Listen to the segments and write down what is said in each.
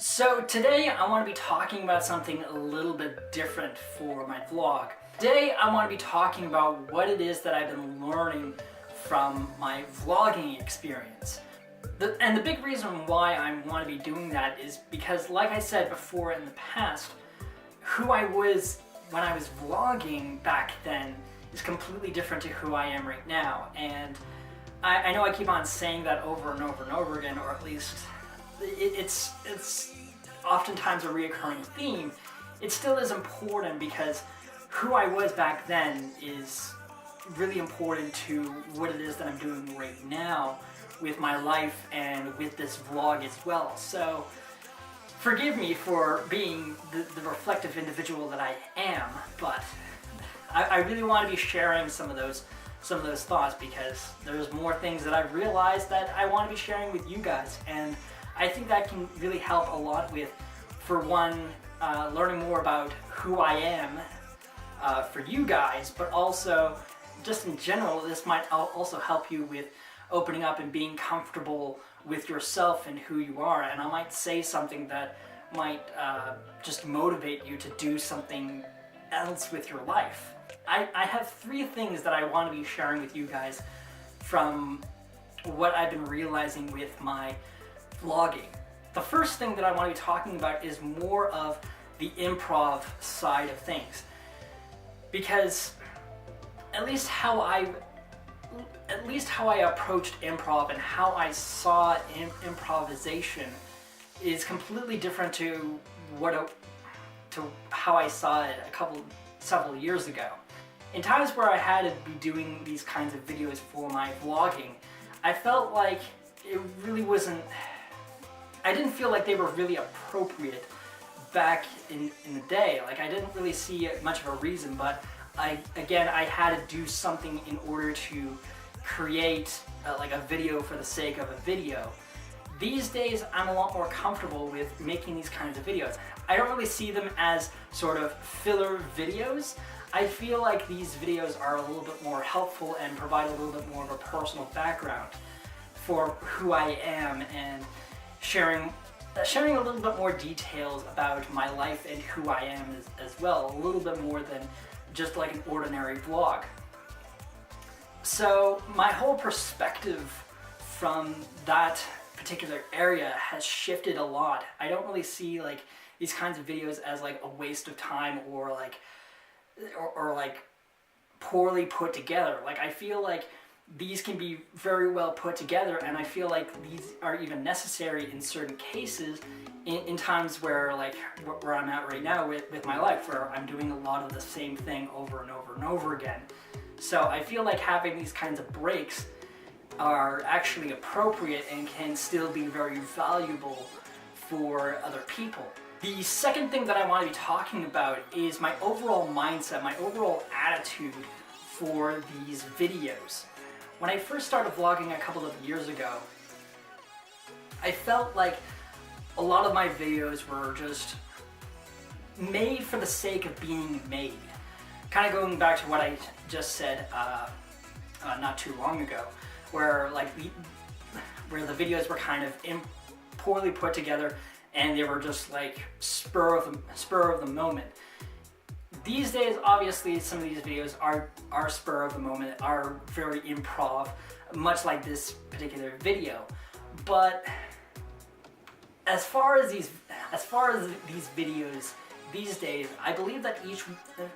So today I want to be talking about something a little bit different for my vlog. Today I want to be talking about what it is that I've been learning from my vlogging experience. And the big reason why I want to be doing that is because, like I said before in the past, who I was when I was vlogging back then is completely different to who I am right now. And I know I keep on saying that over and over and over again, or at least it's oftentimes a reoccurring theme. It still is important because who I was back then is really important to what it is that I'm doing right now with my life and with this vlog as well. So forgive me for being the reflective individual that I am, but I really want to be sharing some of those thoughts because there's more things that I've realized that I want to be sharing with you guys, and I think that can really help a lot with, for one, learning more about who I am for you guys, but also just in general, this might also help you with opening up and being comfortable with yourself and who you are. And I might say something that might just motivate you to do something else with your life. I have three things that I want to be sharing with you guys from what I've been realizing with my vlogging. The first thing that I want to be talking about is more of the improv side of things, because at least how I approached improv and how I saw improvisation is completely different to how I saw it several years ago. In times where I had to be doing these kinds of videos for my vlogging, I felt like it really wasn't, I didn't feel like they were really appropriate back in the day. Like, I didn't really see much of a reason, but I had to do something in order to create like a video for the sake of a video. These days, I'm a lot more comfortable with making these kinds of videos. I don't really see them as sort of filler videos. I feel like these videos are a little bit more helpful and provide a little bit more of a personal background for who I am, and sharing a little bit more details about my life and who I am as well, a little bit more than just like an ordinary vlog. So my whole perspective from that particular area has shifted a lot. I don't really see like these kinds of videos as like a waste of time or like poorly put together. Like, I feel like these can be very well put together, and I feel like these are even necessary in certain cases in times where, like where I'm at right now with my life, where I'm doing a lot of the same thing over and over and over again. So I feel like having these kinds of breaks are actually appropriate and can still be very valuable for other people. The second thing that I want to be talking about is my overall mindset, my overall attitude for these videos. When I first started vlogging a couple of years ago, I felt like a lot of my videos were just made for the sake of being made. Kind of going back to what I just said not too long ago, where the videos were kind of poorly put together, and they were just like spur of the moment. These days, obviously, some of these videos are spur of the moment, are very improv, much like this particular video. But as far as these videos these days, I believe that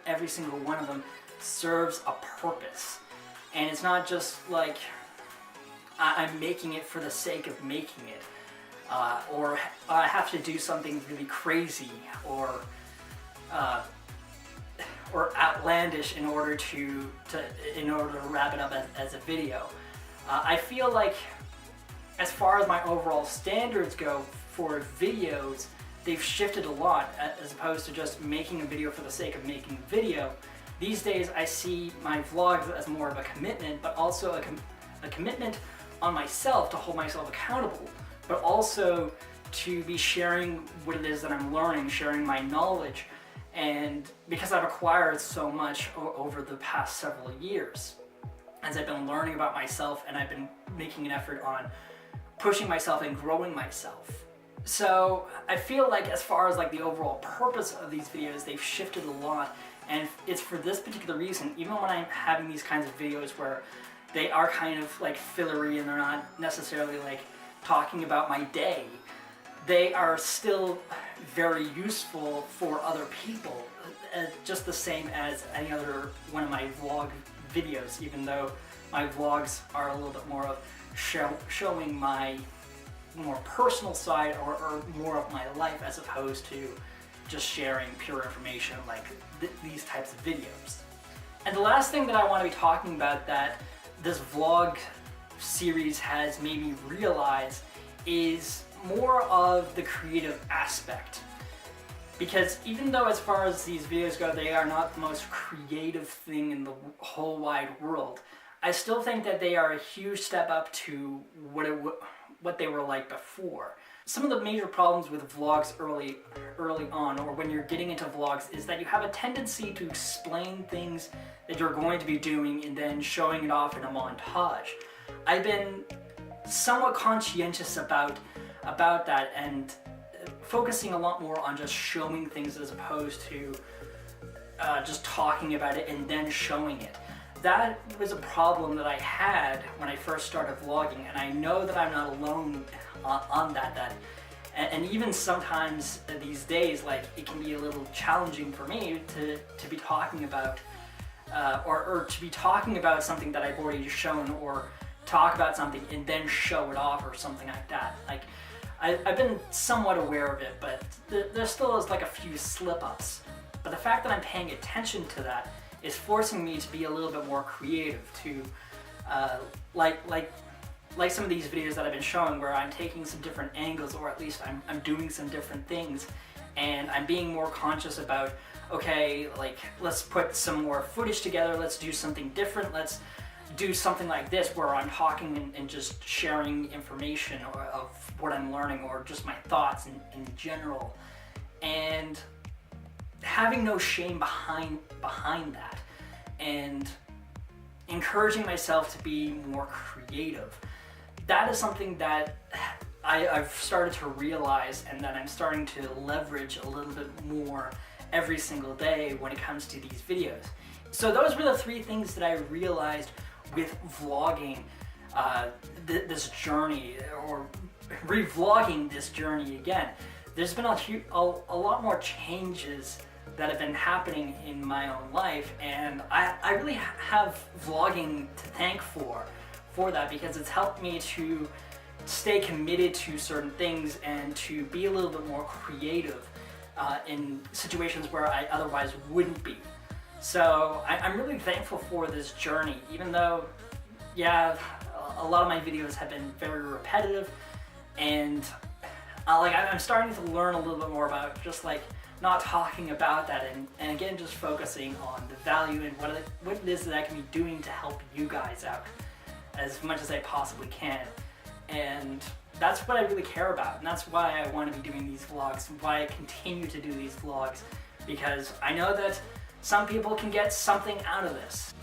every single one of them serves a purpose, and it's not just like I'm making it for the sake of making it, or I have to do something really crazy or outlandish in order to wrap it up as a video. I feel like, as far as my overall standards go for videos, they've shifted a lot, as opposed to just making a video for the sake of making a video. These days I see my vlogs as more of a commitment, but also a commitment on myself to hold myself accountable, but also to be sharing what it is that I'm learning, sharing my knowledge, and because I've acquired so much over the past several years, as I've been learning about myself and I've been making an effort on pushing myself and growing myself. So I feel like as far as like the overall purpose of these videos, they've shifted a lot, and it's for this particular reason. Even when I'm having these kinds of videos where they are kind of like fillery and they're not necessarily like talking about my day, they are still very useful for other people, just the same as any other one of my vlog videos, even though my vlogs are a little bit more of showing my more personal side or more of my life, as opposed to just sharing pure information like these types of videos. And the last thing that I want to be talking about that this vlog series has made me realize is more of the creative aspect. Because even though as far as these videos go, they are not the most creative thing in the whole wide world, I still think that they are a huge step up to what they were like before. Some of the major problems with vlogs early on, or when you're getting into vlogs, is that you have a tendency to explain things that you're going to be doing and then showing it off in a montage. I've been somewhat conscientious about that and focusing a lot more on just showing things as opposed to just talking about it and then showing it. That was a problem that I had when I first started vlogging, and I know that I'm not alone on that. And even sometimes these days, like, it can be a little challenging for me to be talking about or to be talking about something that I've already shown, or talk about something and then show it off or something like that. Like, I've been somewhat aware of it, but there still is like a few slip-ups. But the fact that I'm paying attention to that is forcing me to be a little bit more creative, to like some of these videos that I've been showing, where I'm taking some different angles, or at least I'm doing some different things, and I'm being more conscious about, okay, like, let's put some more footage together, let's do something different, let's do something like this where I'm talking and just sharing information of what I'm learning, or just my thoughts in general, and having no shame behind that, and encouraging myself to be more creative. That is something that I've started to realize, and that I'm starting to leverage a little bit more every single day when it comes to these videos. So those were the three things that I realized with vlogging this journey, or revlogging this journey again. There's been a lot more changes that have been happening in my own life, and I really have vlogging to thank for that, because it's helped me to stay committed to certain things and to be a little bit more creative in situations where I otherwise wouldn't be. So I'm really thankful for this journey, even though, yeah, a lot of my videos have been very repetitive, and I'm starting to learn a little bit more about just like not talking about that, and again, just focusing on the value and what it is that I can be doing to help you guys out as much as I possibly can. And that's what I really care about, and that's why I want to be doing these vlogs, why I continue to do these vlogs, because I know that some people can get something out of this.